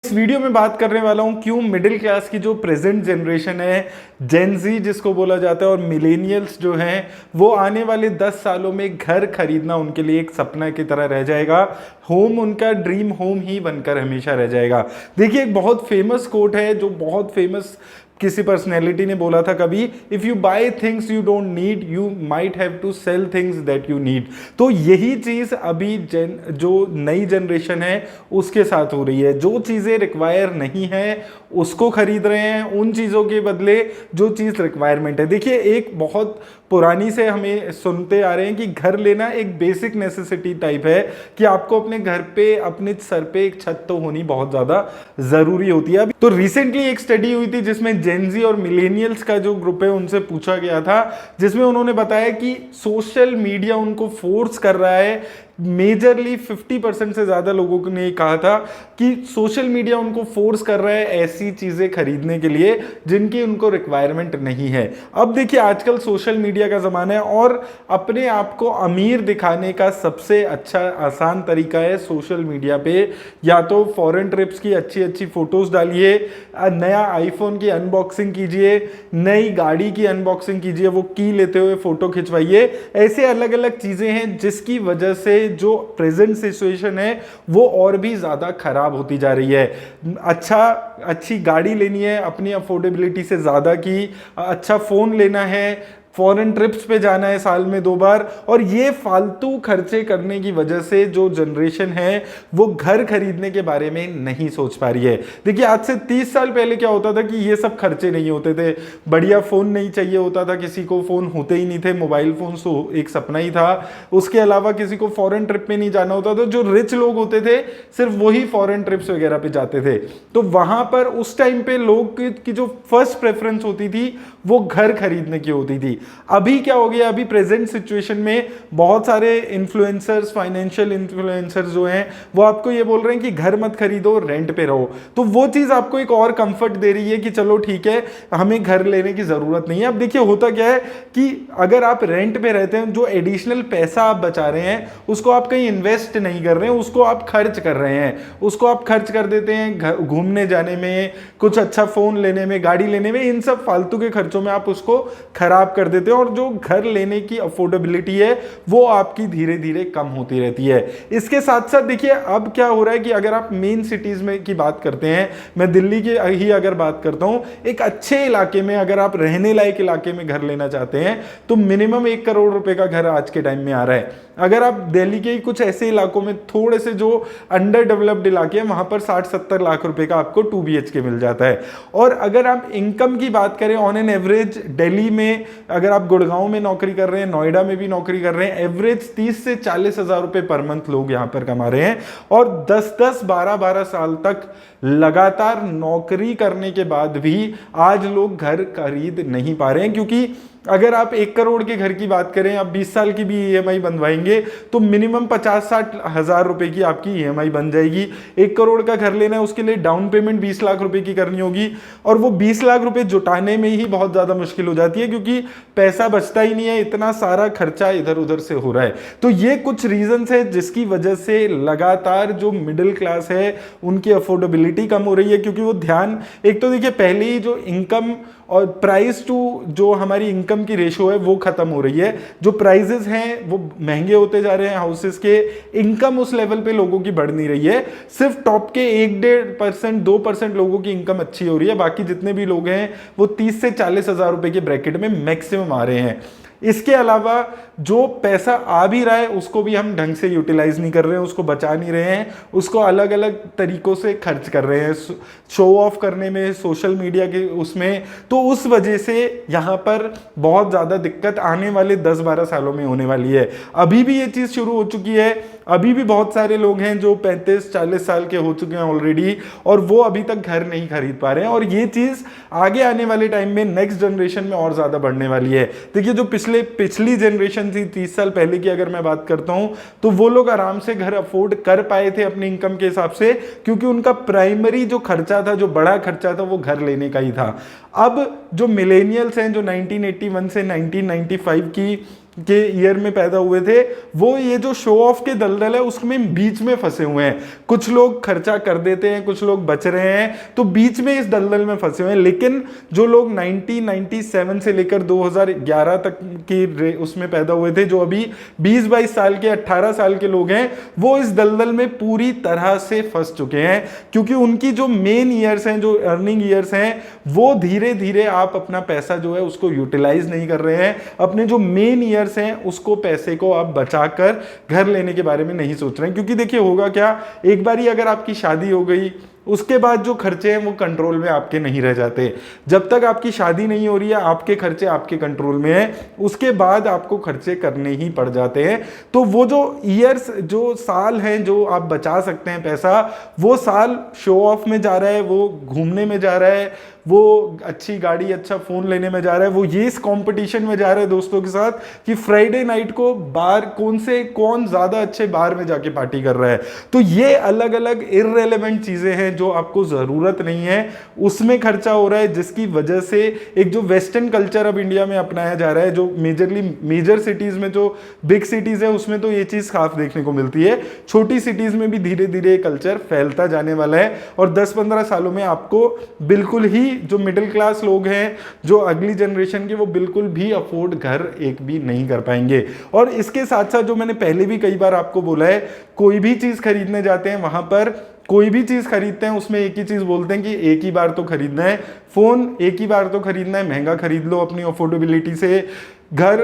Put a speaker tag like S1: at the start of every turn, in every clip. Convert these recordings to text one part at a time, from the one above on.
S1: इस वीडियो में बात करने वाला हूं क्यों मिडिल क्लास की जो प्रेजेंट जनरेशन है, जेन जी जिसको बोला जाता है, और मिलेनियल्स जो हैं वो आने वाले 10 सालों में घर खरीदना उनके लिए एक सपना की तरह रह जाएगा। होम उनका ड्रीम होम ही बनकर हमेशा रह जाएगा। देखिए, एक बहुत फेमस कोट है जो बहुत फेमस किसी पर्सनैलिटी ने बोला था कभी, if you buy things you don't need you might have to sell things that you need. तो यही चीज अभी जो नई जनरेशन है उसके साथ हो रही है। जो चीजें रिक्वायर नहीं है उसको खरीद रहे हैं, उन चीजों के बदले जो चीज रिक्वायरमेंट है। देखिए, एक बहुत पुरानी से हमें सुनते आ रहे हैं कि घर लेना एक बेसिक नेसेसिटी टाइप है, कि आपको अपने घर पे अपने सर पे एक छत तो होनी बहुत ज्यादा जरूरी होती है। तो रिसेंटली एक स्टडी हुई थी जिसमें जेनजी और मिलेनियल्स का जो ग्रुप है उनसे पूछा गया था, जिसमें उन्होंने बताया कि सोशल मीडिया उनको फोर्स कर रहा है। मेजरली 50% से ज्यादा लोगों ने कहा था कि सोशल मीडिया उनको फोर्स कर रहा है ऐसी चीजें खरीदने के लिए जिनकी उनको रिक्वायरमेंट नहीं है। अब देखिए, आजकल सोशल मीडिया का जमाना है और अपने आप को अमीर दिखाने का सबसे अच्छा आसान तरीका है सोशल मीडिया पे या तो फॉरेन ट्रिप्स की अच्छी अच्छी फोटोज डालिए, नया आईफोन की अनबॉक्सिंग कीजिए, नई गाड़ी की अनबॉक्सिंग कीजिए, वो की लेते हुए फोटो खिंचवाइए। ऐसे अलग अलग चीजें हैं जिसकी वजह से जो प्रेजेंट सिचुएशन है वो और भी ज्यादा खराब होती जा रही है। अच्छी गाड़ी लेनी है अपनी अफोर्डेबिलिटी से ज्यादा की, अच्छा फोन लेना है, फॉरेन ट्रिप्स पे जाना है साल में 2 बार, और ये फालतू खर्चे करने की वजह से जो जनरेशन है वो घर खरीदने के बारे में नहीं सोच पा रही है। देखिए, आज से 30 साल पहले क्या होता था कि ये सब खर्चे नहीं होते थे। बढ़िया फोन नहीं चाहिए होता था किसी को, फोन होते ही नहीं थे, मोबाइल फोन तो एक सपना ही था। उसके अलावा किसी को फॉरेन ट्रिप पे नहीं जाना होता था। जो रिच लोग होते थे सिर्फ वही फॉरेन ट्रिप्स वगैरह पे जाते थे। तो वहां पर उस टाइम पे लोग की जो फर्स्ट प्रेफरेंस होती थी वो घर खरीदने की होती थी। अभी क्या हो गया, अभी प्रेजेंट सिचुएशन में बहुत सारे इन्फ्लुएंसर्स, फाइनेंशियल इन्फ्लुएंसर्स जो हैं वो आपको ये बोल रहे हैं कि घर मत खरीदो, रेंट पे रहो। तो वो चीज आपको एक और कंफर्ट दे रही है कि चलो ठीक है, हमें घर लेने की जरूरत नहीं है। अब देखिए, होता क्या है कि अगर आप रेंट पे रहते हैं, जो एडिशनल पैसा आप बचा रहे हैं उसको आप कहीं इन्वेस्ट नहीं कर रहे हैं, उसको आप खर्च कर रहे हैं। उसको आप खर्च कर देते हैं घूमने जाने में, कुछ अच्छा फोन लेने में, गाड़ी लेने में। इन सब फालतू के खर्चों में आप उसको खराब कर देते हैं और जो घर लेने की अफोर्डेबिलिटी है वो आपकी धीरे धीरे कम होती रहती है। इसके साथ साथ देखिए, अब क्या हो रहा है कि अगर आप मेन सिटीज में की बात करते हैं, मैं दिल्ली की ही अगर बात करता हूं, एक अच्छे इलाके में अगर आप रहने लायक इलाके में घर लेना चाहते हैं तो मिनिमम 1 करोड़ रुपए का घर आज के टाइम में आ रहा है। अगर आप दिल्ली के कुछ ऐसे इलाकों में, थोड़े से जो अंडर डेवलप्ड इलाके हैं, वहां पर 60-70 लाख रुपए का आपको 2 BHK मिल जाता है। और अगर आप इनकम की बात करें, ऑन एन एवरेज दिल्ली में अगर आप गुड़गांव में नौकरी कर रहे हैं, नोएडा में भी नौकरी कर रहे हैं, एवरेज 30 से 40 हजार रुपए पर मंथ लोग यहां पर कमा रहे हैं। और 10-10, 12-12 साल तक लगातार नौकरी करने के बाद भी आज लोग घर खरीद नहीं पा रहे हैं। क्योंकि अगर आप 1 करोड़ के घर की बात करें, आप 20 साल की भी EMI बनवाएंगे तो मिनिमम 50-60 हजार रुपए की आपकी EMI बन जाएगी। 1 करोड़ का घर लेना है, उसके लिए डाउन पेमेंट 20 लाख रुपए की करनी होगी, और वो 20 लाख रुपए जुटाने में ही बहुत ज्यादा मुश्किल हो जाती है क्योंकि पैसा बचता ही नहीं है, इतना सारा खर्चा इधर उधर से हो रहा है। तो ये कुछ रीजंस है जिसकी वजह से लगातार जो मिडिल क्लास है उनकी अफोर्डेबिलिटी कम हो रही है। क्योंकि वो ध्यान, एक तो देखिए पहले ही जो इनकम और प्राइस टू जो हमारी इनकम की रेशो है वो खत्म हो रही है। जो प्राइजेस हैं वो महंगे होते जा रहे हैं हाउसेस के, इनकम उस लेवल पे लोगों की बढ़ नहीं रही है। सिर्फ टॉप के 1-1.5%, 2% लोगों की इनकम अच्छी हो रही है, बाकी जितने भी लोग हैं वो 30 से 40 हजार रुपए के ब्रैकेट में मैक्सिमम आ रहे हैं। इसके अलावा जो पैसा आ भी रहा है उसको भी हम ढंग से यूटिलाइज नहीं कर रहे हैं, उसको बचा नहीं रहे हैं, उसको अलग अलग तरीकों से खर्च कर रहे हैं, शो ऑफ करने में, सोशल मीडिया के उसमें। तो उस वजह से यहाँ पर बहुत ज़्यादा दिक्कत आने वाले 10-12 सालों में होने वाली है। अभी भी ये चीज़ शुरू हो चुकी है, अभी भी बहुत सारे लोग हैं जो 35-40 साल के हो चुके हैं ऑलरेडी और वो अभी तक घर नहीं खरीद पा रहे हैं। और ये चीज़ आगे आने वाले टाइम में नेक्स्ट जनरेशन में और ज़्यादा बढ़ने वाली है। देखिए, जो पिछली जनरेशन थी 30 साल पहले की अगर मैं बात करता हूं, तो वो लोग आराम से घर अफोर्ड कर पाए थे अपनी इनकम के हिसाब से, क्योंकि उनका प्राइमरी जो खर्चा था, जो बड़ा खर्चा था, वो घर लेने का ही था। अब जो मिलेनियल्स हैं, जो 1981 से 1995 की के ईयर में पैदा हुए थे, वो ये जो शो ऑफ के दलदल है उसमें बीच में फंसे हुए हैं। कुछ लोग खर्चा कर देते हैं, कुछ लोग बच रहे हैं, तो बीच में इस दलदल में फंसे हुए हैं। लेकिन जो लोग 1997 से लेकर 2011 तक की उसमें पैदा हुए थे, जो अभी 20-22 साल के 18 साल के लोग हैं, वो इस दलदल में पूरी तरह से फंस चुके हैं, क्योंकि उनकी जो मेन ईयर्स हैं, जो अर्निंग ईयर्स हैं, वो धीरे धीरे आप अपना पैसा जो है उसको यूटिलाइज नहीं कर रहे हैं। अपने जो मेन ईयर्स हैं उसको, पैसे को आप बचाकर घर लेने के बारे में नहीं सोच रहे हैं। क्योंकि देखिए होगा क्या, एक बार ही अगर आपकी शादी हो गई, उसके बाद जो खर्चे हैं वो कंट्रोल में आपके नहीं रह जाते। जब तक आपकी शादी नहीं हो रही है, आपके खर्चे आपके कंट्रोल में हैं, उसके बाद आपको खर्चे करने ही पड़ जाते हैं। तो वो जो ईयर्स, जो साल हैं जो आप बचा सकते हैं पैसा, वो साल शो ऑफ में जा रहा है, वो घूमने में जा रहा है, वो अच्छी गाड़ी, अच्छा फोन लेने में जा रहा है, वो ये इस कंपटीशन में जा रहा है दोस्तों के साथ कि फ्राइडे नाइट को बार कौन ज्यादा अच्छे बार में जाके पार्टी कर रहा है। तो ये अलग अलग इररिलेवेंट चीजें हैं जो आपको जरूरत नहीं है, उसमें खर्चा हो रहा है, जिसकी वजह से एक जो वेस्टर्न कल्चर अब इंडिया में अपनाया जा रहा है, जो मेजर सिटीज में, जो बिग सिटीज है उसमें तो ये चीज साफ देखने को मिलती है, छोटी सिटीज में भी धीरे धीरे कल्चर फैलता जाने वाला है। और 10-15 सालों में आपको बिल्कुल ही जो मिडिल क्लास लोग हैं, जो अगली जनरेशन के, वो बिल्कुल भी अफोर्ड घर एक भी नहीं कर पाएंगे। और इसके साथ साथ जो मैंने पहले भी कई बार आपको बोला है, कोई भी चीज खरीदने जाते हैं, वहां पर कोई भी चीज खरीदते हैं उसमें एक ही चीज बोलते हैं कि एक ही बार तो खरीदना है, फोन एक ही बार तो खरीदना है, महंगा खरीद लो अपनी अफोर्डेबिलिटी से, घर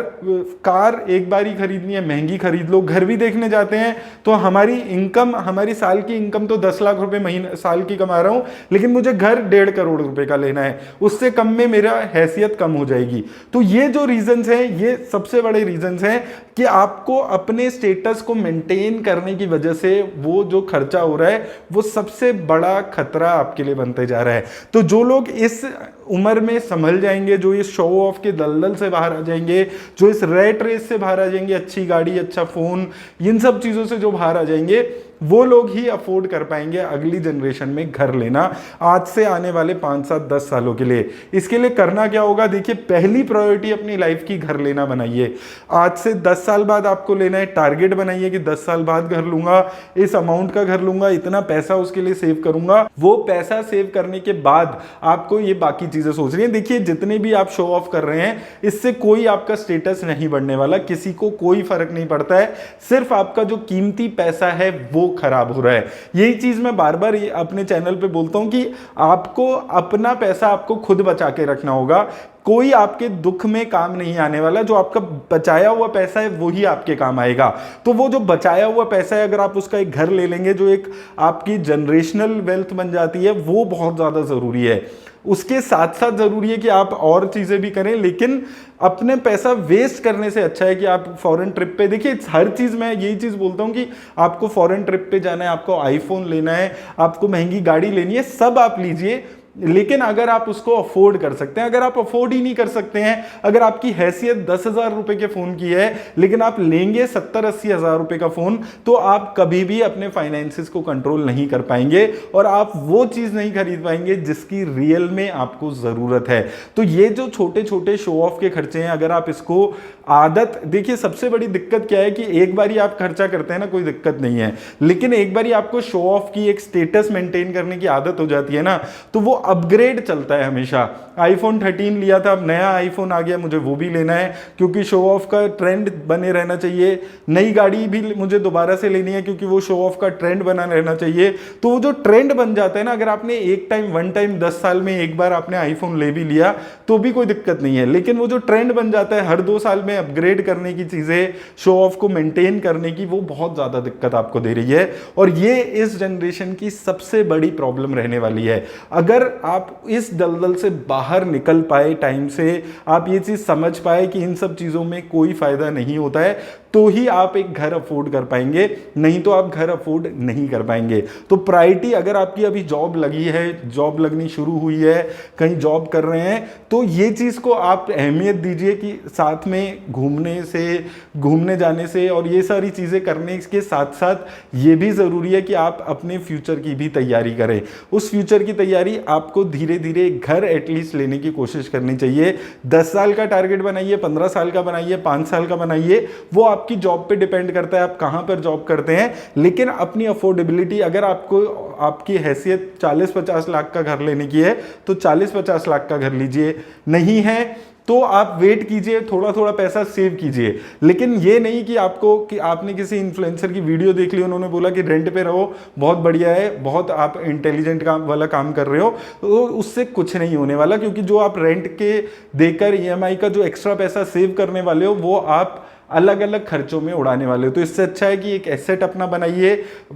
S1: कार एक बार ही खरीदनी है, महंगी खरीद लो। घर भी देखने जाते हैं तो हमारी इनकम, हमारी साल की इनकम तो 10 लाख रुपए महीने साल की कमा रहा हूं, लेकिन मुझे घर 1.5 करोड़ रुपए का लेना है, उससे कम में मेरा हैसियत कम हो जाएगी। तो ये जो रीजंस हैं, ये सबसे बड़े रीजंस हैं कि आपको अपने स्टेटस को मेंटेन करने की वजह से वो जो खर्चा हो रहा है वो सबसे बड़ा खतरा आपके लिए बनते जा रहा है। तो जो लोग इस उम्र में संभल जाएंगे, जो इस शो ऑफ के दलदल से बाहर आ जाएंगे, जो इस रेट रेस से बाहर आ जाएंगे, अच्छी गाड़ी, अच्छा फोन, इन सब चीजों से जो बाहर आ जाएंगे, वो लोग ही अफोर्ड कर पाएंगे अगली जनरेशन में घर लेना, आज से आने वाले 5-7-10 सालों के लिए। इसके लिए करना क्या होगा, देखिए पहली प्रायोरिटी अपनी लाइफ की घर लेना बनाइए। आज से 10 साल बाद आपको लेना है, टारगेट बनाइए कि 10 साल बाद घर लूंगा, इस अमाउंट का घर लूंगा, इतना पैसा उसके लिए सेव करूंगा। वो पैसा सेव करने के बाद आपको ये बाकी चीजें सोचनी है। देखिए जितने भी आप शो ऑफ कर रहे हैं, इससे कोई आपका स्टेटस नहीं बढ़ने वाला, किसी को कोई फर्क नहीं पड़ता है, सिर्फ आपका जो कीमती पैसा है वो खराब हो रहा है। यही चीज मैं बार बार अपने चैनल पे बोलता हूं कि आपको अपना पैसा आपको खुद बचा के रखना होगा। कोई आपके दुख में काम नहीं आने वाला, जो आपका बचाया हुआ पैसा है वही आपके काम आएगा। तो वो जो बचाया हुआ पैसा है, अगर आप उसका एक घर ले लेंगे, जो एक आपकी जनरेशनल वेल्थ बन जाती है, वो बहुत ज्यादा जरूरी है। उसके साथ साथ जरूरी है कि आप और चीजें भी करें, लेकिन अपने पैसा वेस्ट करने से अच्छा है कि आप फॉरेन ट्रिप पे, देखिए हर चीज मैं यही चीज बोलता हूं कि आपको फॉरेन ट्रिप पे जाना है, आपको आईफोन लेना है, आपको महंगी गाड़ी लेनी है, सब आप लीजिए, लेकिन अगर आप उसको अफोर्ड कर सकते हैं। अगर आप अफोर्ड ही नहीं कर सकते हैं, अगर आपकी हैसियत 10,000 रुपए के फोन की है, लेकिन आप लेंगे 70-80 हजार रुपए का फोन, तो आप कभी भी अपने फाइनेंसिस को कंट्रोल नहीं कर पाएंगे और आप वो चीज नहीं खरीद पाएंगे जिसकी रियल में आपको जरूरत है। तो ये जो छोटे छोटे शो ऑफ के खर्चे हैं, अगर आप इसको आदत, देखिए सबसे बड़ी दिक्कत क्या है कि एक बार आप खर्चा करते हैं ना, कोई दिक्कत नहीं है, लेकिन एक बार आपको शो ऑफ की एक स्टेटस मेंटेन करने की आदत हो जाती है ना, तो वो अपग्रेड चलता है हमेशा। आईफोन 13 लिया था, अब नया आईफोन आ गया, मुझे वो भी लेना है क्योंकि शो ऑफ का ट्रेंड बने रहना चाहिए। नई गाड़ी भी मुझे दोबारा से लेनी है क्योंकि वो शो ऑफ का ट्रेंड बना रहना चाहिए। तो वो जो ट्रेंड बन जाता है ना, अगर आपने एक टाइम, वन टाइम 10 साल में एक बार आपने आईफोन ले भी लिया तो भी कोई दिक्कत नहीं है, लेकिन वो जो ट्रेंड बन जाता है हर 2 साल में अपग्रेड करने की चीजें, शो ऑफ को मेंटेन करने की, वो बहुत ज्यादा दिक्कत आपको दे रही है। और ये इस जनरेशन की सबसे बड़ी प्रॉब्लम रहने वाली है। अगर आप इस दलदल से बाहर निकल पाए टाइम से, आप ये चीज समझ पाए कि इन सब चीजों में कोई फायदा नहीं होता है, तो ही आप एक घर अफोर्ड कर पाएंगे, नहीं तो आप घर अफोर्ड नहीं कर पाएंगे। तो प्रायोरिटी, अगर आपकी अभी जॉब लगी है, जॉब लगनी शुरू हुई है, कहीं जॉब कर रहे हैं, तो ये चीज को आप अहमियत दीजिए कि साथ में घूमने जाने से और ये सारी चीजें करने के साथ साथ ये भी जरूरी है कि आप अपने फ्यूचर की भी तैयारी करें। उस फ्यूचर की तैयारी आपको धीरे धीरे घर एटलीस्ट लेने की कोशिश करनी चाहिए। 10 साल का टारगेट बनाइए, 15 साल का बनाइए, 5 साल का बनाइए, वो आपकी जॉब पे डिपेंड करता है आप कहाँ पर जॉब करते हैं। लेकिन अपनी अफोर्डेबिलिटी, अगर आपको आपकी हैसियत 40-50 लाख का घर लेने की है तो 40-50 लाख का घर लीजिए, नहीं है तो आप वेट कीजिए, थोड़ा थोड़ा पैसा सेव कीजिए। लेकिन ये नहीं कि आपने किसी इन्फ्लुएंसर की वीडियो देख ली, उन्होंने बोला कि रेंट पे रहो, बहुत बढ़िया है, बहुत आप इंटेलिजेंट काम कर रहे हो, तो उससे कुछ नहीं होने वाला। क्योंकि जो आप रेंट के देकर ईएमआई का जो एक्स्ट्रा पैसा सेव करने वाले हो वो आप अलग अलग खर्चों में उड़ाने वाले हो। तो इससे अच्छा है कि एक एसेट अपना बनाइए।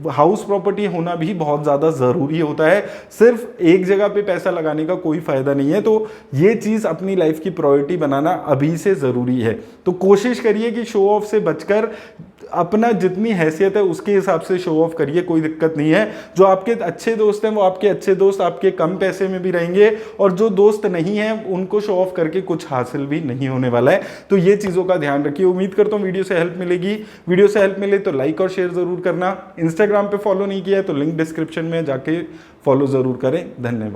S1: हाउस प्रॉपर्टी होना भी बहुत ज़्यादा ज़रूरी होता है, सिर्फ एक जगह पे पैसा लगाने का कोई फ़ायदा नहीं है। तो ये चीज़ अपनी लाइफ की प्रायोरिटी बनाना अभी से ज़रूरी है। तो कोशिश करिए कि शो ऑफ से बचकर अपना जितनी हैसियत है उसके हिसाब से शो ऑफ करिए, कोई दिक्कत नहीं है। जो आपके अच्छे दोस्त हैं वो आपके अच्छे दोस्त आपके कम पैसे में भी रहेंगे, और जो दोस्त नहीं हैं उनको शो ऑफ करके कुछ हासिल भी नहीं होने वाला है। तो ये चीज़ों का ध्यान रखिए। उम्मीद करता हूँ वीडियो से हेल्प मिलेगी। वीडियो से हेल्प मिले तो लाइक और शेयर ज़रूर करना। इंस्टाग्राम पे फॉलो नहीं किया है तो लिंक डिस्क्रिप्शन में जाके फॉलो ज़रूर करें। धन्यवाद।